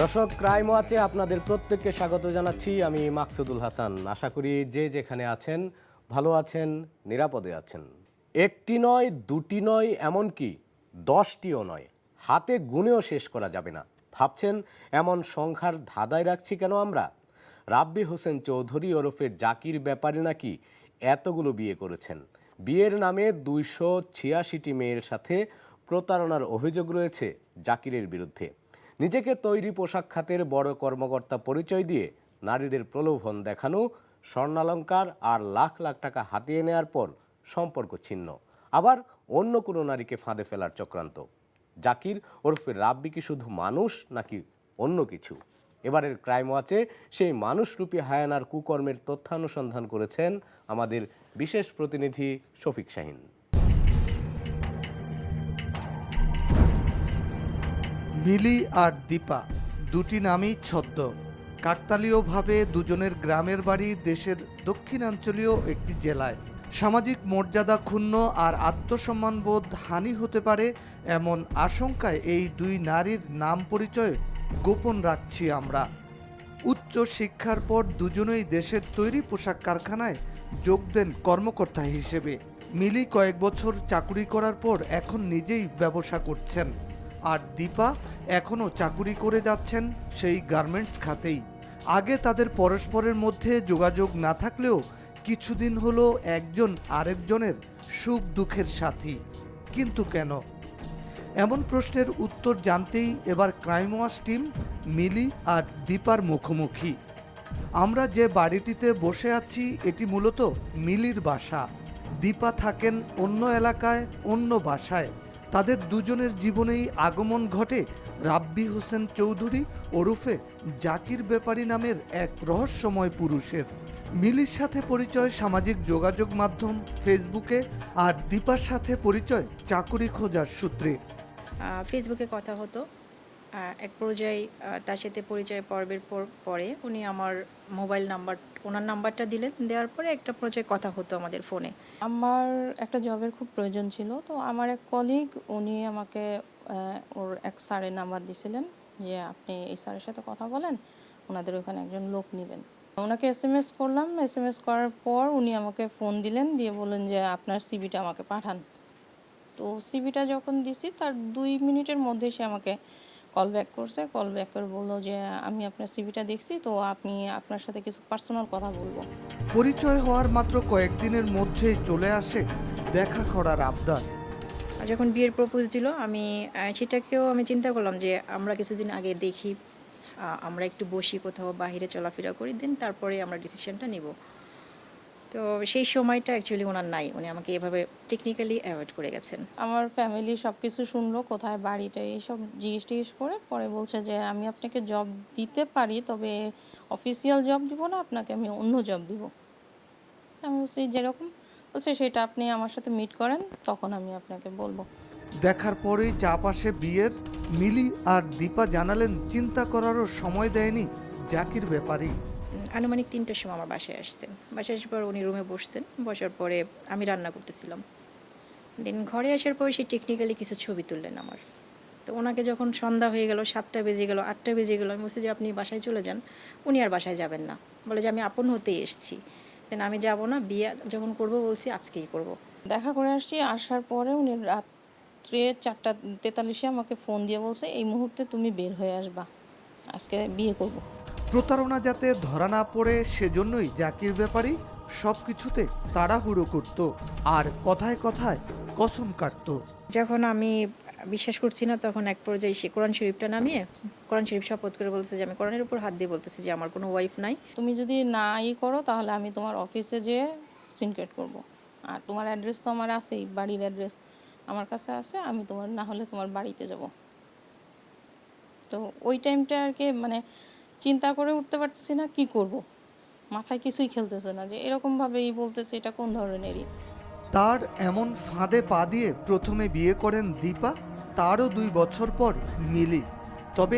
দর্শক, ক্রাইম ওয়াচে আপনাদের প্রত্যেককে স্বাগত জানাচ্ছি। আমি মাকসুদুল হাসান। আশা করি যে যেখানে আছেন ভালো আছেন, নিরাপদে আছেন। একটি নয়, দুটি নয়, এমনকি 10টিও নয়, হাতে গুনেও শেষ করা যাবে না। ভাবছেন এমন সংখ্যার ধাঁধায় রাখছি কেন আমরা? রাব্বি হোসেন চৌধুরী ওরফে জাকির ব্যাপারী নাকি এতগুলো বিয়ে করেছেন। বিয়ের নামে 286টি মেয়ের সাথে প্রতারণার অভিযোগ রয়েছে জাকিরের বিরুদ্ধে। নিজেকে তৈরি পোশাক খাতের বড় কর্মকর্তা পরিচয় দিয়ে নারীদের প্রলোভন দেখানো, স্বর্ণালংকার আর লাখ লাখ টাকা হাতিয়ে নেয়ার পর সম্পর্ক ছিন্ন, আবার অন্য কোনো নারীকে ফাঁদে ফেলার চক্রান্ত। জাকির ওরফে রাব্বি কি শুধু মানুষ নাকি অন্য কিছু? এবারের ক্রাইম ওয়াচে সেই মানুষরূপী হায়ানার কুকর্মের তথ্যানুসন্ধান করেছেন আমাদের বিশেষ প্রতিনিধি শফিক শাহীন। মিলি আর দীপা দুটি নামই ছদ্ম। কাকতালীয়ভাবে দুজনের গ্রামের বাড়ি দেশের দক্ষিণাঞ্চলীয় একটি জেলায়। সামাজিক মর্যাদা ক্ষুণ্ণ আর আত্মসম্মানবোধ হানি হতে পারে এমন আশঙ্কায় এই দুই নারীর নাম পরিচয় গোপন রাখছি আমরা। উচ্চ শিক্ষার পর দুজনেই দেশের তৈরি পোশাক কারখানায় যোগ দেন কর্মকর্তা হিসেবে। মিলি কয়েক বছর চাকুরি করার পর এখন নিজেই ব্যবসা করছেন, আর দীপা এখনও চাকুরি করে যাচ্ছেন সেই গার্মেন্টস খাতেই। আগে তাদের পরস্পরের মধ্যে যোগাযোগ না থাকলেও কিছুদিন হলো একজন আরেকজনের সুখ দুঃখের সাথী। কিন্তু কেন? এমন প্রশ্নের উত্তর জানতেই এবার ক্রাইম ওয়াচ টিম মিলি আর দীপার মুখোমুখি। আমরা যে বাড়িটিতে বসে আছি এটি মূলত মিলির বাসা। দীপা থাকেন অন্য এলাকায়, অন্য বাসায়। তাদের দুজনের জীবনেই আগমন ঘটে রাব্বি হোসেন চৌধুরী ওরফে জাকির ব্যাপারী নামের এক রহস্যময় পুরুষের। মিলির সাথে পরিচয় সামাজিক যোগাযোগ মাধ্যম ফেসবুকে, আর দীপার সাথে পরিচয় চাকুরি খোঁজার সূত্রে। ফেসবুকে কথা হতো। এক পর্যায়ে তার সাথে পরিচয় পর্বের পরে উনি আমার মোবাইল নাম্বার, ওনার নাম্বারটা দিলেন। দেওয়ার পরে একটা পর্যায়ে কথা হতো আমাদের ফোনে। আমার একটা জবের খুব প্রয়োজন ছিল, তো আমার এক কলিগ উনি আমাকে ওর এক স্যারের নাম্বার দিয়েছিলেন যে আপনি এই স্যারের সাথে কথা বলেন, ওনাদের ওখানে একজন লোক নেবেন। ওনাকে এসএমএস করলাম। এসএমএস করার পর উনি আমাকে ফোন দিলেন, দিয়ে বললেন যে আপনার সিভিটা আমাকে পাঠান। তো সিভিটা যখন দিছি তার 2 মিনিটের মধ্যে সে আমাকে কল ব্যাক করছে। কল ব্যাক করে বললো যে আমি আপনার সিভিটা দেখছি, তো আপনি আপনার সাথে কিছু পার্সোনাল কথা বলবো। পরিচয় হওয়ার মাত্র কয়েকদিনের মধ্যেই চলে আসে দেখা করার আবদার। যখন বিয়ের প্রপোজ দিল, আমি সেটাকেও আমি চিন্তা করলাম যে আমরা কিছুদিন আগে দেখি, আমরা একটু বসি, কোথাও বাহিরে চলাফেরা করি, দেন তারপরে আমরা ডিসিশনটা নিব। তো সেই সময়টা অ্যাকচুয়ালি ওনার নাই, উনি আমাকে এভাবে টেকনিক্যালি অ্যাভয়েড করে গেছেন। আমার ফ্যামিলি সব কিছু শুনলো, কোথায় বাড়িটা, এইসব জিজ্ঞেস করে পরে বলছে যে আমি আপনাকে জব দিতে পারি, তবে অফিসিয়াল জব দিব না, আপনাকে আমি অন্য জব দিব। আমি বলছি যেরকম বলছে সেটা আপনি আমার সাথে মিট করেন, তখন আমি আপনাকে বলবো। দেখার পরেই চাপ আসে বিয়ের। মিলি আর দীপা জানালেন চিন্তা করারও সময় দেয়নি জাকির ব্যাপারী। আনুমানিক 3টার সময় আমার বাসায় আসছেন। বাসায় আসার পর উনি রুমে বসছেন। বসার পরে আমি রান্না করতেছিলাম। দেন ঘরে আসার পর সে টেকনিক্যালি কিছু ছবি তুললেন আমার। তো ওনাকে যখন সন্ধ্যা হয়ে গেল, 7টা বেজে গেল, 8টা বেজে গেল, আমি বলছি যে আপনি বাসায় চলে যান। উনি আর বাসায় যাবেন না, বলে যে আমি আপন হতেই এসেছি, দেন আমি যাব না, বিয়ে যখন করব বলছি আজকেই করব। দেখা করে আসছি। আসার পরে উনি রাত্রে 4:43-এ আমাকে ফোন দিয়ে বলছে এই মুহূর্তে তুমি বের হয়ে আসবা, আজকে বিয়ে করব। প্রতারণা যাতে ধরা না পড়ে সেজন্যই জাকির ব্যাপারী সব কিছুতে তাড়াহুড়ো করত আর কথায় কথায় কসম কাটত। যখন আমি বিশ্বাস করছি না, তখন এক পর্যায়ে সে কোরআন শরীফটা নামিয়ে কোরআন শরীফ শপথ করে বলছে যে আমি কোরআনের উপর হাত দিয়ে বলতেছি যে আমার কোনো ওয়াইফ নাই। তুমি যদি না করো তাহলে আমি তোমার অফিসে যেয়ে সিনক্রেট করব। আর তোমার অ্যাড্রেস তো আমার আছেই, বাড়ির অ্যাড্রেস আমার কাছে আছে, আমি তোমার না হলে তোমার বাড়িতে যাব। তো ওই টাইমটা আর কি মানে চিন্তা করে উঠতে পারতেছি না কি করব, মাথায় কিছুই খেলতেছে না যে এরকমভাবেই বলতেছে, এটা কোন ধরনেরই। তার এমন ফাঁদে পা দিয়ে প্রথমে বিয়ে করেন দীপা, তারও 2 বছর পর মিলি। তবে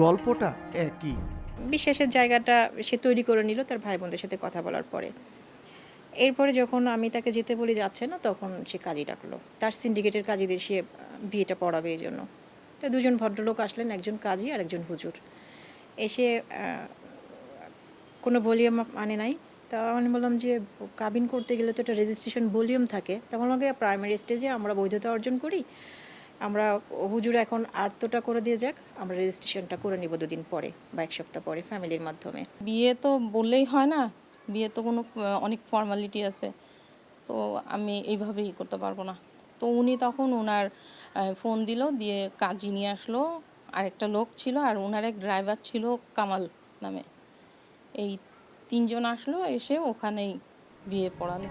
গল্পটা একই। বিশ্বাসের জায়গাটা সে তৈরি করে নিল তার ভাই বোনদের সাথে কথা বলার পরে। এরপরে যখন আমি তাকে যেতে বলি যাচ্ছে না, তখন সে কাজী ডাকলো, তার সিন্ডিকেটের কাজীদের সে বিয়েটা পড়াবে এই জন্য। তো দুজন ভদ্রলোক আসলেন, একজন কাজী আর একজন হুজুর। এসে কোনো ভলিউম আনে নাই। তা আমি বললাম যে কাবিন করতে গেলে তো একটা রেজিস্ট্রেশন ভলিউম থাকে, তেমন আমাকে প্রাইমারি স্টেজে আমরা বৈধতা অর্জন করি, আমরা হুজুর এখন আর্তটা করে দিয়ে যাক, আমরা রেজিস্ট্রেশনটা করে নিব 2 দিন পরে বা 1 সপ্তাহ পরে ফ্যামিলির মাধ্যমে। বিয়ে তো বললেই হয় না, বিয়ে তো কোনো অনেক ফর্মালিটি আছে, তো আমি এইভাবেই করতে পারবো না। তো উনি তখন ওনার ফোন দিল, দিয়ে কাজী নিয়ে আসলো, আরেকটা লোক ছিল, আর ওনার এক ড্রাইভার ছিল কামাল নামে। এই 3 জন আসলো, এসে ওখানেই বিয়ে পড়ালো।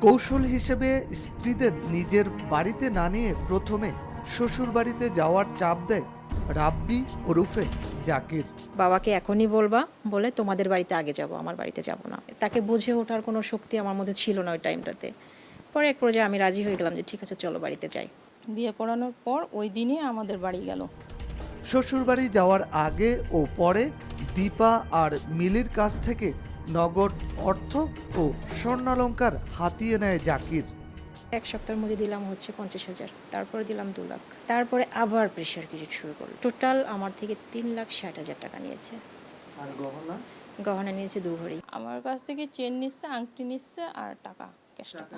কৌশল হিসেবে স্ত্রীদের নিজের বাড়িতে না নিয়ে প্রথমে শ্বশুর বাড়িতে যাওয়ার চাপ দেয় রাব্বি ওরফে জাকির। বাবাকে এখনই বলবা, বলে তোমাদের বাড়িতে আগে যাব, আমার বাড়িতে যাব না। তাকে বুঝে ওঠার কোনো শক্তি আমার মধ্যে ছিল না ওই টাইমটাতে। পরে এক পর্যায়ে আমি রাজি হয়ে গেলাম যে ঠিক আছে চলো বাড়িতে যাই। বিয়ে পড়ানোর পর ওই দিনই আমাদের বাড়ি গেল। শ্বশুরবাড়ি যাওয়ার আগে ও পরে দীপা আর মিলির কাছ থেকে নগদ অর্থ ও স্বর্ণালঙ্কার হাতিয়ে নেয় জাকির। 1 সপ্তাহের মধ্যে দিলাম হচ্ছে 50,000, তারপরে দিলাম 2 লাখ, তারপরে আবার প্রেশার ক্রিয়েট শুরু করলো। টোটাল আমার থেকে 3,60,000 টাকা নিয়েছে। আর গহনা? গহনা নিয়েছে 2 ভরি। আমার কাছ থেকে চেন নিচ্ছে, আংটি নিচ্ছে, আর টাকা, ক্যাশ টাকা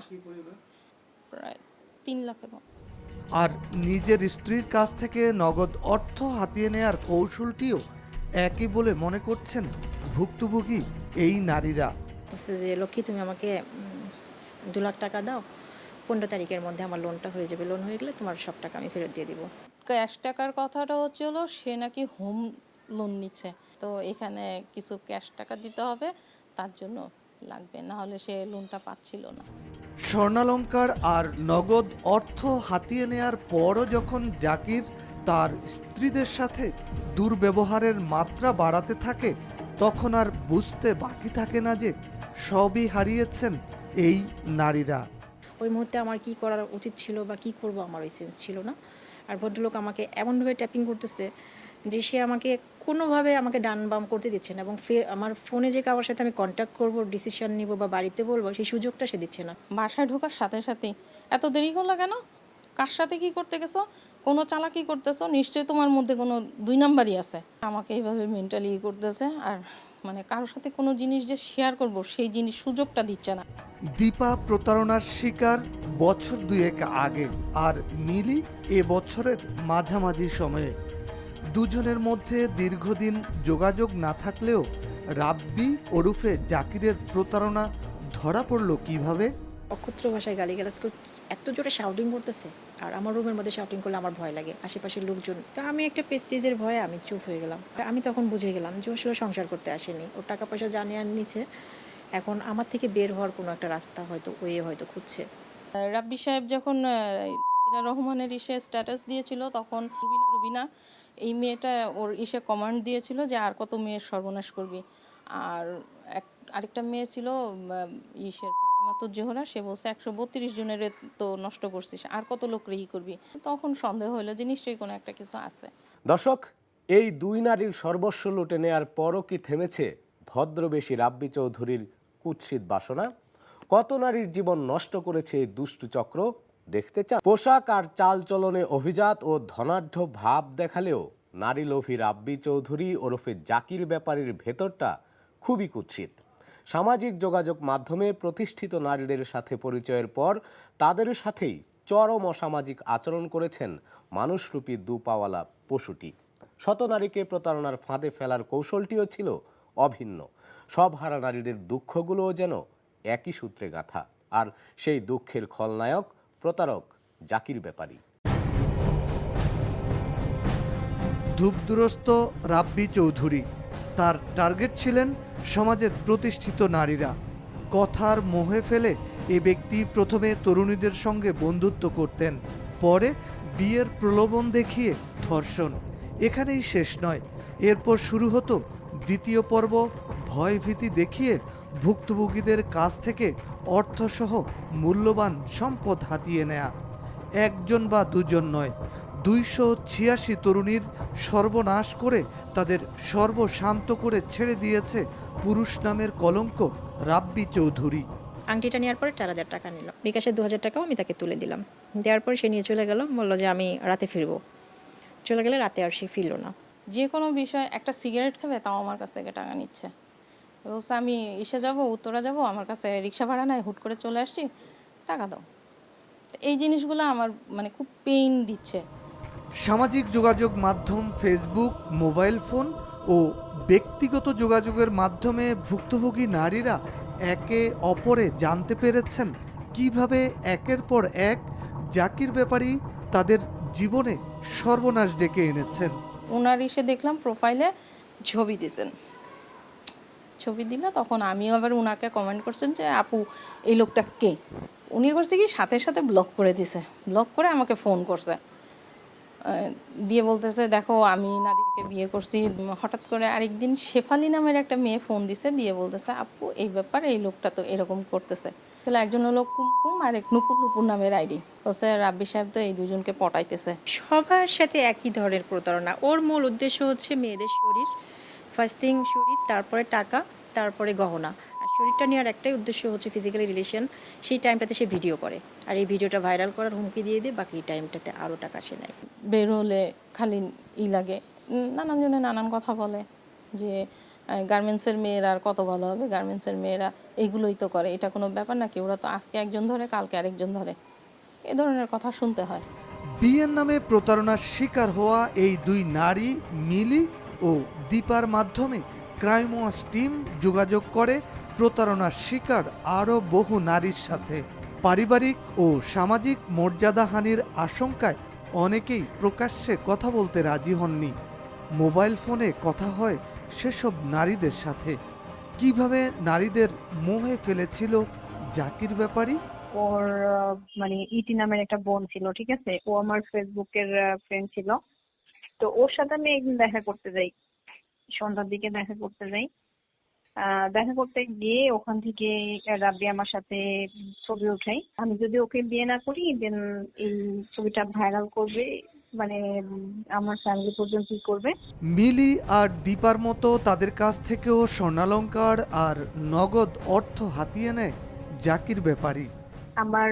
প্রায় 3 লাখের মতো। আর নিজের স্ত্রীর কাছ থেকে নগদ অর্থ হাতিয়ে নেয়ার কৌশলটিও একই বলে মনে করছেন ভুক্তভোগী এই নারীরা। বলছে যে লক্ষ্মী তুমি আমাকে 2 লাখ টাকা দাও, 15 তারিখের মধ্যে আমার লোনটা হয়ে যাবে, লোন হয়ে গেলে তোমার সব টাকা আমি ফেরত দিয়ে দিব। ক্যাশ টাকার কথাটা হচ্ছে হলো সে নাকি হোম লোন নিচ্ছে, তো এখানে কিছু ক্যাশ টাকা দিতে হবে, তার জন্য লাগবে, না হলে সে লোনটা পাচ্ছিল না। স্বর্ণালঙ্কার আর নগদ অর্থ হাতিয়ে নেয়ার পরও যখন জাকির তার স্ত্রীদের সাথে দুর্ব্যবহারের মাত্রা বাড়াতে থাকে, তখন আর বুঝতে বাকি থাকে না যে সবই হারিয়েছেন এই নারীরা। ওই মুহূর্তে আমার কি করা উচিত ছিল বা কি করব আমার ওই সেন্স ছিল না। আর ভদ্রলোক আমাকে এমনভাবে ট্যাপিং করতেছে যে সে আমাকে কোনোভাবে আমাকে ডান বাম করতে দিচ্ছে না, এবং আমার ফোনে যে কারোর সাথে আমি কন্ট্যাক্ট করব, ডিসিশন নিব বা বাড়িতে বলবো, সেই সুযোগটা সে দিচ্ছে না। বাসায় ঢোকার সাথে সাথেই এত দেরি করলো কেন, কার সাথে কি করতে গেছো, কোনো চালাকি করতেছো, নিশ্চয়ই তোমার মধ্যে কোনো 2 নাম্বারই আছে। আমাকে এইভাবে মেন্টালি করতেছে, আর মানে কারোর সাথে কোনো জিনিস যে শেয়ার করব সেই জিনিস সুযোগটা দিচ্ছে না। দীপা প্রতারণার শিকার বছর 2 আগে, আর মিলি এ বছরের মাঝামাঝি সময়ে। দুজনের মধ্যে দীর্ঘদিন যোগাযোগ না থাকলেও রাব্বি ওরফে জাকিরের প্রতারণা ধরা পড়ল কিভাবে? অক্ষত্র ভাষায় গালিগালাজ করে এত জোরে শাউটিং করতেছে, আর আমার রুমের মধ্যে শাউটিং করলে আমার ভয় লাগে, আশেপাশের লোকজন। তো আমি একটা প্রেস্টিজের ভয়ে আমি চুপ হয়ে গেলাম। আমি তখন বুঝে গেলাম যে আসলে সংসার করতে আসেনি, ওর টাকা পয়সা জানিয়ে নিচ্ছে, এখন আমার থেকে বের হওয়ার কোনো একটা রাস্তা হয়তো হয়তো খুঁজছে। রাব্বি সাহেব যখন নাদিরা রহমানের ইসে স্ট্যাটাস দিয়েছিল, তখন রুবিনা এই মেয়েটা ওর ইসে কমান্ড দিয়েছিল যে আর কত মেয়ের সর্বনাশ করবি। আর আরেকটা মেয়ে ছিল ইসের ফাতেমাতুর জোহরা, সে বলছে 132 জনের তো নষ্ট করছিস, আর কত লোক রেহি করবি। তখন সন্দেহ হলো যে নিশ্চয়ই কোনো একটা কিছু আছে। দর্শক, এই 2 নারীর সর্বস্ব লুটে নেয়ার পরও কি থেমেছে ভদ্রবেশী রাব্বি চৌধুরীর কুৎসিত বাসনা? কত নারীর জীবন নষ্ট করেছে এই দুষ্টু চক্র? দেখতে চান? পোশাক আর চালচলনে অভিজাত ও ধনাঢ্য ভাব দেখালেও নারী লোভী রাব্বি চৌধুরী ওরফে জাকির ব্যাপারীর ভেতরটা খুবই কুৎসিত। সামাজিক যোগাযোগ মাধ্যমে প্রতিষ্ঠিত নারীদের সাথে পরিচয়ের পর তাদের সাথেই চরম অসামাজিক আচরণ করেছেন মানুষরূপী দুপাওয়ালা পশুটি। শত নারীকে প্রতারণার ফাঁদে ফেলার কৌশলটিও ছিল অভিন্ন। সব হারা নারীদের দুঃখগুলোও যেন একই সূত্রে গাঁথা, আর সেই দুঃখের খলনায়ক প্রতারক জাকির ব্যাপারী। ধূপদুরস্ত রাব্বি চৌধুরী, তার টার্গেট ছিলেন সমাজের প্রতিষ্ঠিত নারীরা। কথার মোহে ফেলে এ ব্যক্তি প্রথমে তরুণীদের সঙ্গে বন্ধুত্ব করতেন, পরে বিয়ের প্রলোভন দেখিয়ে ধর্ষণ। এখানেই শেষ নয়, এরপর শুরু হতো দ্বিতীয় পর্ব, ভয়ভীতি দেখিয়ে ভুক্তভোগীদের কাছ থেকে অর্থসহ মূল্যবান সম্পদ হাতিয়ে নেয়া। একজন বা দুজন নয়, 286 তরুণীর সর্বনাশ করে তাদের সর্বশান্ত করে ছেড়ে দিয়েছে পুরুষ নামের কলঙ্ক রাব্বি চৌধুরী। আংটিটা নেওয়ার পরে 4,000 টাকা নিল, বিকাশে 2,000 টাকাও আমি তাকে তুলে দিলাম। দেওয়ার পরে সে নিয়ে চলে গেল, বললো যে আমি রাতে ফিরবো। চলে গেলে রাতে আর সে ফিরল না। যে কোনো বিষয়, একটা সিগারেট খাবে তাও আমার কাছ থেকে টাকা নিচ্ছে। বলছে আমি ইসে যাব, উত্তরা যাব, আমার কাছে রিক্সা ভাড়া নাই, হুট করে চলে আসছি, টাকা দাও। তো এই জিনিসগুলো আমার মানে খুব পেইন দিচ্ছে। সামাজিক যোগাযোগ মাধ্যম ফেসবুক, মোবাইল ফোন ও ব্যক্তিগত যোগাযোগের মাধ্যমে ভুক্তভোগী নারীরা একে অপরে জানতে পেরেছেন কিভাবে একের পর এক জাকির ব্যাপারী তাদের জীবনে সর্বনাশ ডেকে এনেছেন। ওনার এসে দেখলাম প্রোফাইলে ছবি দিয়েছেন, ছবি দিলে তখন আমিও আবার উনাকে কমেন্ট করছেন যে আপু এই লোকটা কে। উনি করছে কি সাথে সাথে ব্লক করে দিছে, ব্লক করে আমাকে ফোন করছে, দিয়ে বলতেছে দেখো আমি নাদিরকে বিয়ে করছি। হঠাৎ করে আরেকদিন শেফালি নামের একটা মেয়ে ফোন দিছে, দিয়ে বলতেছে আপু এই ব্যাপারে এই লোকটা তো এরকম করতেছে। তাহলে একজন হলো কুমকুম আর এক নুপুর নুপুর নামের আইডি, বলছে রাব্বি সাহেব তো এই দুজনকে পটাইতেছে। সবার সাথে একই ধরনের প্রতারণা। ওর মূল উদ্দেশ্য হচ্ছে মেয়েদের শরীর, ফার্স্ট থিং শরীর, তারপরে টাকা, তারপরে গহনা। আর শরীরটা নেওয়ার একটাই উদ্দেশ্য হচ্ছে ফিজিক্যালি রিলেশন। সেই টাইমটাতে সে ভিডিও করে, আর এই ভিডিওটা ভাইরাল করার হুমকি দিয়ে দিয়ে বাকি টাইমটাতে আরও টাকা সে নেয়। বের হলে খালি লাগে, নানান জনে নানান কথা বলে যে গার্মেন্টসের মেয়েরা আর কত ভালো হবে, গার্মেন্টসের মেয়েরা এইগুলোই তো করে, এটা কোনো ব্যাপার নাকি, ওরা তো আজকে একজন ধরে কালকে আরেকজন ধরে, এ ধরনের কথা শুনতে হয়। বিয়ের নামে প্রতারণার শিকার হওয়া এই দুই নারী মিলি ও দীপার মাধ্যমে ক্রাইম ওয়াচ টিম যোগাযোগ করে প্রতারণার শিকার আরও বহু নারীর সাথে। পারিবারিক ও সামাজিক মর্যাদাহানির আশঙ্কায় অনেকেই প্রকাশ্যে কথা বলতে রাজি হননি। মোবাইল ফোনে কথা হয় সেসব নারীদের সাথে। কিভাবে নারীদের মোহে ফেলেছিল জাকির ব্যাপারী। ওর মানে ইতি নামের একটা বোন ছিল, ঠিক আছে, ও আমার ফেসবুকের ফ্রেন্ড ছিল। তো ওর সাথে আমি একদিন দেখা করতে যাই, সন্ধ্যার দিকে দেখা করতে যাই। দেখা করতে গিয়ে ওখান থেকে রাব্বি আমার সাথে ছবি উঠাই। আমি যদি ওকে বিয়ে না করি দেন এই ছবিটা ভাইরাল করবে, মানে আমার ফ্যামিলি পর্যন্ত কি করবে। মিলি আর দীপার মতো তাদের কাছ থেকেও স্বর্ণালংকার আর নগদ অর্থ হাতিয়ে নেয় জাকির ব্যাপারী। আমার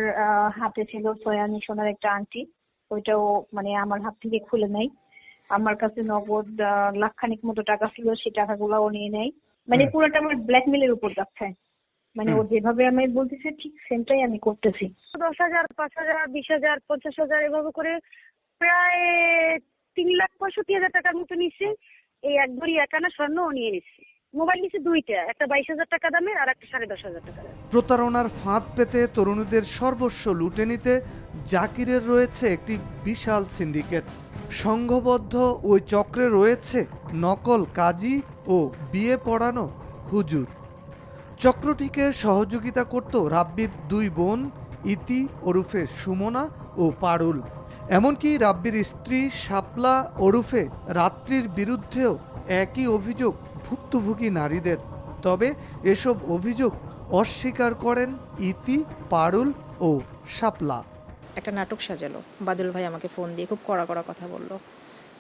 হাতে ছিল সয়ানি সোনার একটা আংটি, ওইটাও মানে আমার হাত থেকে খুলে নেয়। আমার কাছে নগদ লাখখানিক মতো টাকা ছিল, সেই টাকাগুলো ও নিয়ে নেয়। মানে পুরোটা আমার ব্ল্যাকমেলের উপর যাচ্ছে। মানে ও যেভাবে আমি বলতেছে ঠিক সেমটাই আমি করতেছি। 10,000, 5,000, 20,000, 50,000 এভাবে করে প্রায় 3,65,000 টাকার মতো নিচ্ছে। এই এক ভরি একানা স্বর্ণ ও নিয়ে নিচ্ছে। মোবাইল নিচ্ছে দুইটা, একটা 22,000 টাকা দামের আর একটা 10,500 টাকা দামের। প্রতারণার ফাঁদ পেতে তরুণীদের সর্বস্ব লুটে নিতে জাকিরের রয়েছে একটি বিশাল সিন্ডিকেট। সংঘবদ্ধ ওই চক্রে রয়েছে নকল কাজী ও বিয়ে পড়ানো হুজুর। চক্রটিকে সহযোগিতা করত রাব্বির দুই বোন ইতি ওরফে সুমনা ও পারুল। এমনকি রাব্বির স্ত্রী শাপলা ওরফে রাত্রির বিরুদ্ধেও একই অভিযোগ ভুক্তভোগী নারীদের। তবে এসব অভিযোগ অস্বীকার করেন ইতি, পারুল ও শাপলা। একটা নাটক সাজালো, বাদল ভাই আমাকে ফোন দিয়ে খুব কড়া কড়া কথা বললো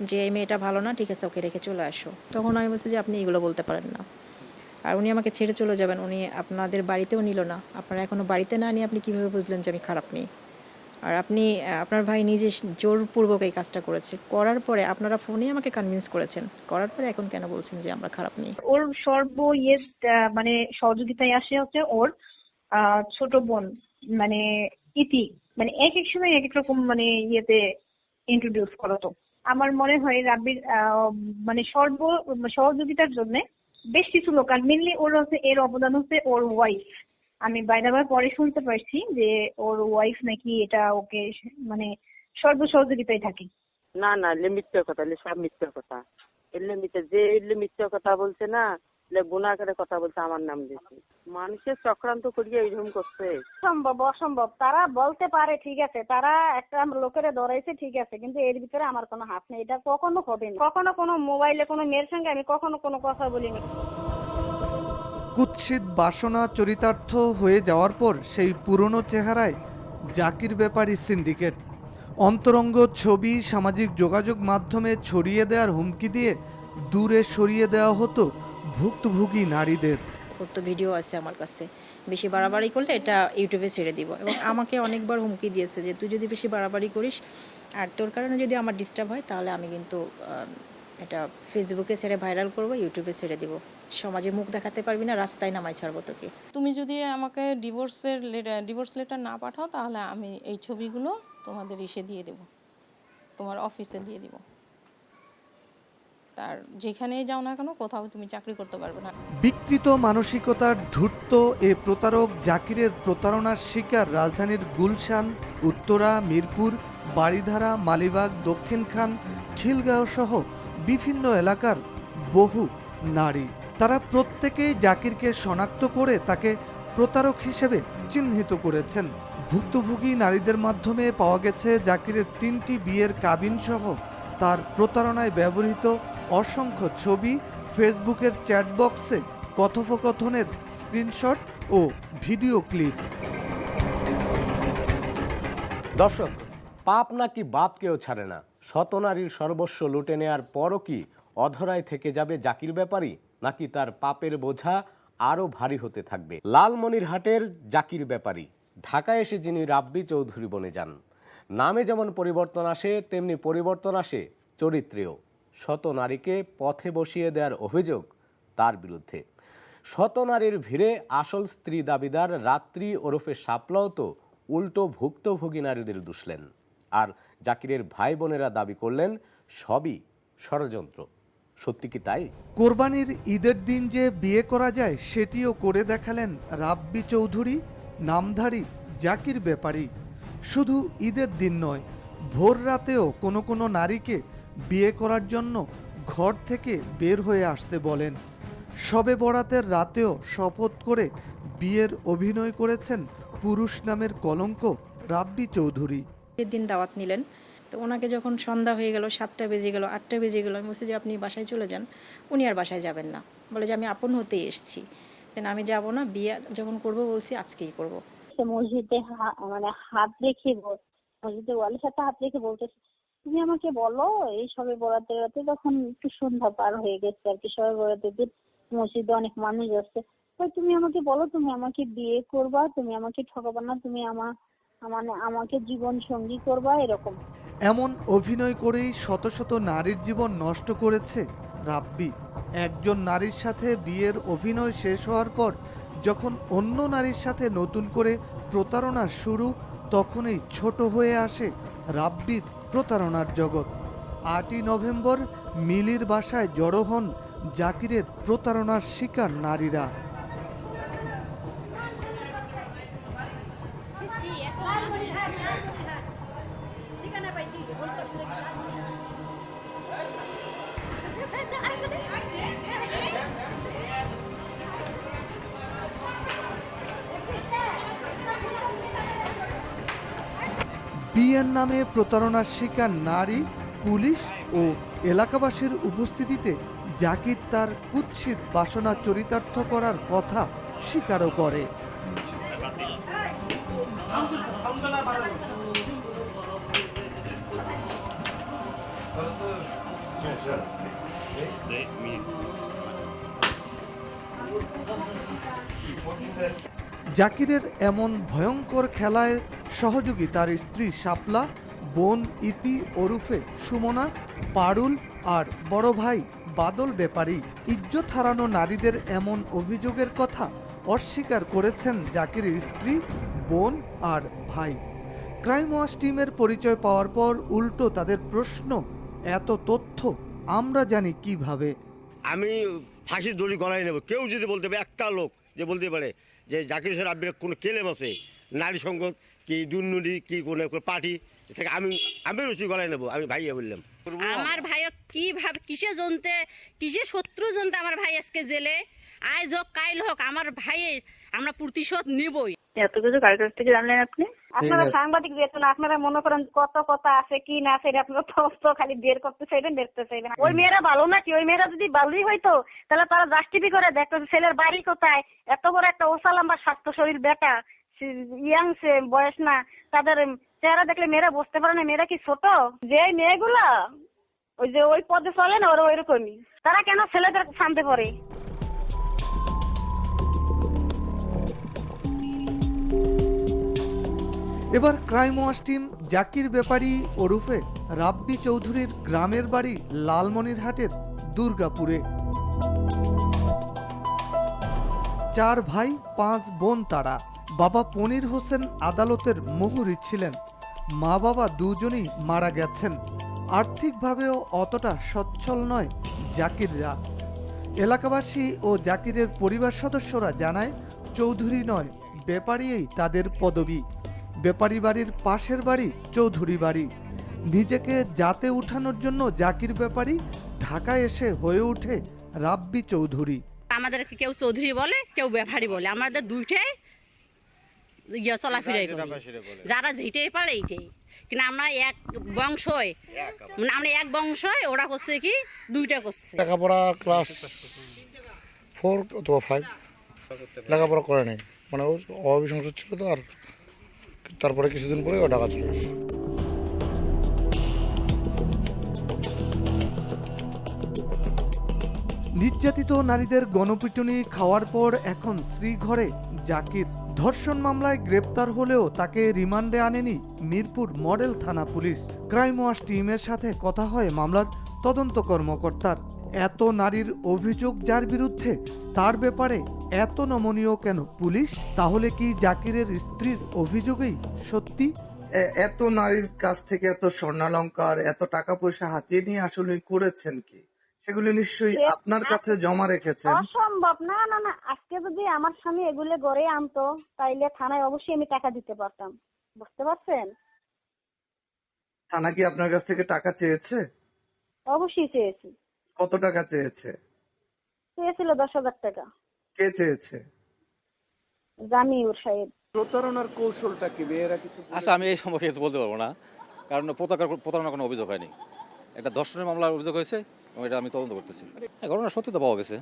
যে এই মেয়েটা ভালো না, ঠিক আছে ওকে রেখে চলে আসো। তখন আমি বলছি যে আপনি এগুলো বলতে পারেন না, আর উনি আমাকে ছেড়ে চলে যাবেন, উনি আপনাদের বাড়িতেও নিল না। আপনারা এখনো বাড়িতে না নিয়ে আপনি কিভাবে বুঝলেন যে আমি খারাপ মেয়ে? আর আপনি আপনার ভাই নিজে জোরপূর্বক এই কাজটা করেছে, করার পরে আপনারা ফোনে আমাকে কনভিন্স করেছেন, করার পরে এখন কেন বলছেন যে আমরা খারাপ মেয়ে? ওর মানে সহযোগিতায় আসে হচ্ছে ওর ছোট বোন মানে ইতি, মানে এক এক সময় এক এক রকম মানে ইয়েতে ইন্ট্রোডিউস করতো। আমার মনে হয় রাব্বির মানে সহযোগিতার জন্য বেশ কিছু লোক, আর মেনলি ওর হচ্ছে এর অবদান হচ্ছে ওর ওয়াইফ। আমি বাইরে পরে শুনতে পারছি যে ওর ওয়াইফ নাকি এটা ওকে মানে সহযোগিতায় থাকে। না না, এলে মিথ্যে কথা, এলে সব মিথ্যে কথা। এলে মিথ্যে কথা বলছে না, এলে গুনাহ করে কথা বলছে আমার নাম দিয়েছে। মানুষের চক্রান্ত করিয়ে এইরকম করছে। অসম্ভব। তারা বলতে পারে ঠিক আছে, তারা একটা লোকের ধরাইছে ঠিক আছে, কিন্তু এর ভিতরে আমার কোনো হাত নেই। এটা কখনো হবে না। কখনো কোনো মোবাইলে কোনো মেয়ের সঙ্গে আমি কখনো কোনো কথা বলিনি। কুৎসিত বাসনা চরিতার্থ হয়ে যাওয়ার পর সেই পুরনো চেহারায় জাকির ব্যাপারী সিন্ডিকেট। অন্তরঙ্গ ছবি সামাজিক যোগাযোগ মাধ্যমে ছড়িয়ে দেওয়ার হুমকি দিয়ে দূরে সরিয়ে দেওয়া হতো ভুক্তভোগী নারীদের। ওর তো ভিডিও আছে আমার কাছে, বেশি বাড়াবাড়ি করলে এটা ইউটিউবে ছেড়ে দিব। এবং আমাকে অনেকবার হুমকি দিয়েছে যে তুই যদি বেশি বাড়াবাড়ি করিস আর তোর কারণে যদি আমার ডিস্টার্ব হয় তাহলে আমি কিন্তু এটা ফেসবুকে ছেড়ে ভাইরাল করব, ইউটিউবে ছেড়ে দিব। সমাজে মুখ দেখাতে পারবি না, রাস্তায় নামাই ছাড়বো তোকে। তুমি যদি আমাকে ডিভোর্স লেটার না পাঠাও, তাহলে আমি এই ছবিগুলো তোমাদের ইসে দিয়ে দেব, তোমার অফিসে দিয়ে দিব। তার যেখানেই যাও না কেন, কোথাও তুমি চাকরি করতে পারবে না। বিকৃত মানসিকতার ধূর্ত এ প্রতারক জাকিরের প্রতারণার শিকার রাজধানীর গুলশান, উত্তরা, মিরপুর, বাড়িধারা, মালিবাগ, দক্ষিণখান, খিলগাঁও সহ বিভিন্ন এলাকার বহু নারী। তারা প্রত্যেকেই জাকিরকে শনাক্ত করে তাকে প্রতারক হিসেবে চিহ্নিত করেছেন। ভুক্তভোগী নারীদের মাধ্যমে পাওয়া গেছে জাকিরের 3টি বিয়ের কাবিন সহ তার প্রতারণায় ব্যবহৃত অসংখ্য ছবি, ফেসবুকের চ্যাটবক্সে কথোপকথনের স্ক্রিনশট ও ভিডিও ক্লিপ। দর্শক, পাপ নাকি বাপকেও ছাড়ে না। শতনারীর সর্বস্ব লুটে নেয়ার পরও কি অধরায় থেকে যাবে জাকির ব্যাপারী, নাকি তার পাপের বোঝা আরও ভারী হতে থাকবে? লালমনিরহাটের জাকির ব্যাপারী ঢাকায় এসে যিনি রাব্বি চৌধুরী বনে যান। নামে যেমন পরিবর্তন আসে, তেমনি পরিবর্তন আসে চরিত্রেও। শত নারীকে পথে বসিয়ে দেওয়ার অভিযোগ তার বিরুদ্ধে। শত নারীর ভিড়ে আসল স্ত্রী দাবিদার রাত্রি ওরফে শাপলাও তো উল্টো ভুক্তভোগী নারীদের দুষলেন। আর জাকিরের ভাই বোনেরা দাবি করলেন সবই ষড়যন্ত্র। সত্যি কি তাই? কোরবানির ঈদের দিন যে বিয়ে করা যায় সেটিও করে দেখালেন রাব্বি চৌধুরী নামধারী জাকির ব্যাপারী। শুধু ঈদের দিন নয়, ভোর রাতেও কোনো কোনো নারীকে বিয়ে করার জন্য ঘর থেকে বের হয়ে আসতে বলেন। শবে বরাতের রাতেও শপথ করে বিয়ের অভিনয় করেছেন পুরুষ নামের কলঙ্ক রাব্বি চৌধুরী। দিন দাওয়াত নিলেন, তো ওনাকে যখন সন্ধ্যা হয়ে গেল, 7টা বেজে গেল, 8টা বেজে গেল, আমি বলছি যে আপনি বাসায় চলে যান। উনি আর বাসায় যাবেন না, বলে যে আমি আপন হতেই এসেছি, দেন আমি যাব না, বিয়ে যখন করব বলছি আজকেই করব। মসজিদে মানে হাত রেখে মসজিদের ওয়ালের সাথে হাত রেখে বলতেছে, তুমি আমাকে বলো এই সবে বরাতের রাতে, তখন একটু সন্ধ্যা পার হয়ে গেছে আর কি, সবে বরাতের দিন মসজিদে অনেক মানুষ আছে, তুমি আমাকে বলো তুমি আমাকে বিয়ে করবা, তুমি আমাকে ঠকাবা না, তুমি আমাকে জীবন সঙ্গী করবা, এরকম। এমন অভিনয় করেই শত শত নারীর জীবন নষ্ট করেছে রাব্বি। একজন নারীর সাথে বিয়ের অভিনয় শেষ হওয়ার পর যখন অন্য নারীর সাথে নতুন করে প্রতারণা শুরু, তখনই ছোট হয়ে আসে রাব্বির প্রতারণার জগৎ। 8ই নভেম্বর মিলির বাসায় জড়ো হন জাকিরের প্রতারণার শিকার নারীরা। বিয়ের নামে প্রতারণার শিকার নারী, পুলিশ ও এলাকাবাসীর উপস্থিতিতে জাকির তার কুৎসিত বাসনা চরিতার্থ করার কথা স্বীকারও করে। জাকিরের এমন ভয়ঙ্কর খেলায় সহযোগী তার স্ত্রী শাপলা, বোন ইতি ওরফে সুমনা, পারুল আর বড় ভাই বাদল ব্যাপারী। ইজ্জত হারানো নারীদের এমন অভিযোগের কথা অস্বীকার করেছেন জাকিরের স্ত্রী, বোন আর ভাই। ক্রাইম ওয়াচ টিমের পরিচয় পাওয়ার পর উল্টো তাদের প্রশ্ন, এত তথ্য আমরা জানি কিভাবে? আমি ফাঁসির দড়ি গলায় নেব, কেউ যদি বলতে পারে, একটা লোক যে বলতে পারে যে জাকির হোসেন রাব্বির কোনো কেলেম আছে, নারী সংঘ কি দুর্নীতি কি কোনো পার্টি, আমি রুচি গলায় নেবো, আমি ভাইয়া বললাম। আমার ভাই কিসে শত্রু জনতে আমার ভাই আজকে জেলে, আজ হোক কাইল হোক আমার ভাইয়ের আমরা প্রতিশোধ নিবই। এত কিছু কার কাছ থেকে জানলেন আপনি? আপনারা সাংবাদিক যেহেতু না, আপনারা মনে করেন কত কথা আছে কি না আছে, আপনারা তথ্য খালি বের করতে চাইবেন, দেখতে চাইবেন। ওই মেয়েরা ভালো নাকি? ওই মেয়েরা যদি ভালোই হইতো তাহলে তারা জাস্টিফাই করে দেখতো ছেলের বাড়ি কোথায়, এত বড় একটা ওসা লম্বা স্বাস্থ্য শরীর বেটা, ইয়াং বয়স না, তাদের চেহারা দেখলে মেয়েরা বুঝতে পারে না মেয়েরা কি ছোট? যে মেয়েগুলা ওই যে ওই পদে চলে না, ওরা ওইরকমই, তারা কেন ছেলেদের সামনে পড়ে? এবার ক্রাইম ওয়াচ টিম জাকির ব্যাপারী ওরফে রাব্বি চৌধুরীর গ্রামের বাড়ি লালমনিরহাটের দুর্গাপুরে। 4 ভাই 5 বোন তারা। বাবা পনির হোসেন আদালতের মুহুরি ছিলেন। মা বাবা দুজনই মারা গেছেন। আর্থিকভাবেও অতটা সচ্ছল নয় জাকিররা। এলাকাবাসী ও জাকিরের পরিবার সদস্যরা জানায়, চৌধুরী নয়, ব্যাপারীই তাদের পদবি। ব্যাপারী বাড়ির পাশের বাড়ি চৌধুরী বাড়ি। নিজেকে জাতে উঠানোর জন্য জাকির ব্যাপারী ঢাকায় এসে হয়ে ওঠে রাব্বি চৌধুরী। আমাদেরকে কেউ চৌধুরী বলে, কেউ ব্যাপারী বলে, আমাদের দুইটাই চলাফেরাই করি, যারা যেটাই পারে এইটাই। কিন্তু আমরা এক বংশই, মানে আমরা এক বংশই, ওরা করছে কি দুইটা করছে। লেখাপড়া ক্লাস 4 অথবা 5 লেখাপড়া করে নাই, মানে ও অভাবী সংসার ছিল তো। আর তারপরে কিছুদিন পরে ও ঢাকা চলে গেছে। নির্যাতিত নারীদের গণপিটুনি খাওয়ার পর এখন শ্রীঘরে জাকির। ধর্ষণ মামলায় গ্রেপ্তার হলেও তাকে রিমান্ডে আনেনি মিরপুর মডেল থানা পুলিশ। ক্রাইম ওয়াচ টিমের সাথে কথা হয় মামলার তদন্ত কর্মকর্তার। এত নারীর অভিযোগ যার বিরুদ্ধে, তার ব্যাপারে এত নমনীয় কেন পুলিশ? তাহলে কি জাকিরের স্ত্রীর অভিযোগই সত্যি? এত নারীর কাছ থেকে এত স্বর্ণালংকার, এত টাকা পয়সা হাতিয়ে নিয়ে আসলে করেছেন কি? সেগুলো নিশ্চয়ই আপনার কাছে জমা রেখেছেন। অসম্ভব। না না না, আজকে যদি আমার স্বামী এগুলো গড়ে আনতো তাইলে থানায় অবশ্যই আমি টাকা দিতে পারতাম, বুঝতে পারছেন? থানা কি আপনার কাছ থেকে টাকা চেয়েছে? অবশ্যই চেয়েছি। কত টাকা চেয়েছে? চেয়েছিল 10,000 টাকা। কে চেয়েছে? জামিউর সাহেব। প্রতারণার কৌশলটা কি মেয়েরা কিছু? আচ্ছা, আমি এই সম্পর্কে কিছু বলতে পারবো না, কারণ প্রতারণার কোনো অভিযোগ হয়নি। এটা ধর্ষণের মামলার অভিযোগ হয়েছে এবং এটা আমি তদন্ত করতেছি। ঘটনা সত্যি তো পাওয়া গেছে।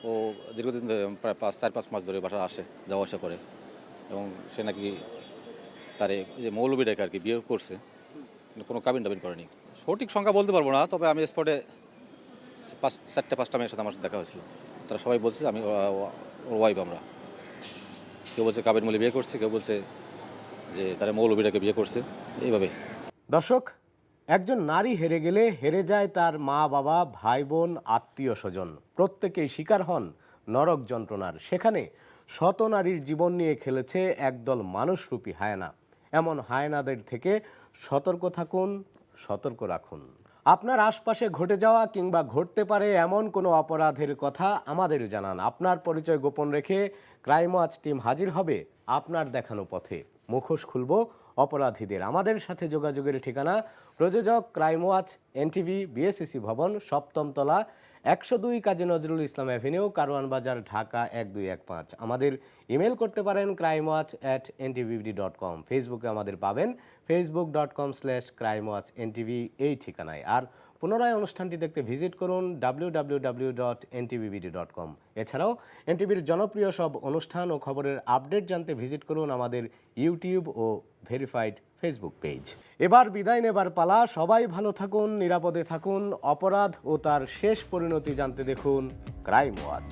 ও দীর্ঘদিন ধরে প্রায় 4-5 মাস ধরে বাসা আসে, যাওয়া আসা করে, এবং সে নাকি তার যে মৌলবীটাকে আর কি বিয়ে করছে, কোনো কাবিন টাবিন করেনি। সঠিক সংখ্যা বলতে পারবো না, তবে আমি স্পটে 4-5টা মেয়ের সাথে আমার সাথে দেখা হয়েছিল। তারা সবাই বলছে আমি ওর ওয়াইফ। আমরা কেউ বলছে কাবিন মৌলী বিয়ে করছে, কেউ বলছে যে তারা মৌলবীটাকে বিয়ে করছে, এইভাবে। দর্শক, একজন নারী হেরে গেলে হেরে যায় তার মা বাবা, ভাই বোন, আত্মীয় স্বজন, প্রত্যেকেই শিকার হন নরক যন্ত্রণার। সেখানে শত নারীর জীবন নিয়ে খেলেছে একদল মানুষরূপী হায়না। এমন হায়নাদের থেকে সতর্ক থাকুন, সতর্ক রাখুন। আপনার আশপাশে ঘটে যাওয়া কিংবা ঘটতে পারে এমন কোনো অপরাধের কথা আমাদের জানান। আপনার পরিচয় গোপন রেখে ক্রাইম ওয়াচ টিম হাজির হবে আপনার দেখানো পথে। মুখোশ খুলব অপরাধীদের। আমাদের সাথে যোগাযোগের ঠিকানা প্রযোজক ক্রাইম ওয়াচ, এনটিভি, বিএসসিসি ভবন, 7ম তলা, 102 কাজী নজরুল ইসলাম অ্যাভিনিউ, কারওয়ান বাজার, ঢাকা 1215। আমাদের ইমেল করতে পারেন crimewatch@ntvbd.com। ফেসবুকে আমাদের পাবেন facebook.com/crimewatchntv এই ঠিকানায়। আর পুনরায় অনুষ্ঠানটি দেখতে ভিজিট করুন www.ntvbd.com। এছাড়াও এনটিভির জনপ্রিয় সব অনুষ্ঠান ও খবরের আপডেট জানতে ভিজিট করুন আমাদের ইউটিউব ও ভেরিফাইড ফেসবুক পেজ। এবার বিদায় নেবার পালা। সবাই ভালো থাকুন, নিরাপদে থাকুন। অপরাধ ও তার শেষ পরিণতি জানতে দেখুন ক্রাইম ওয়াচ।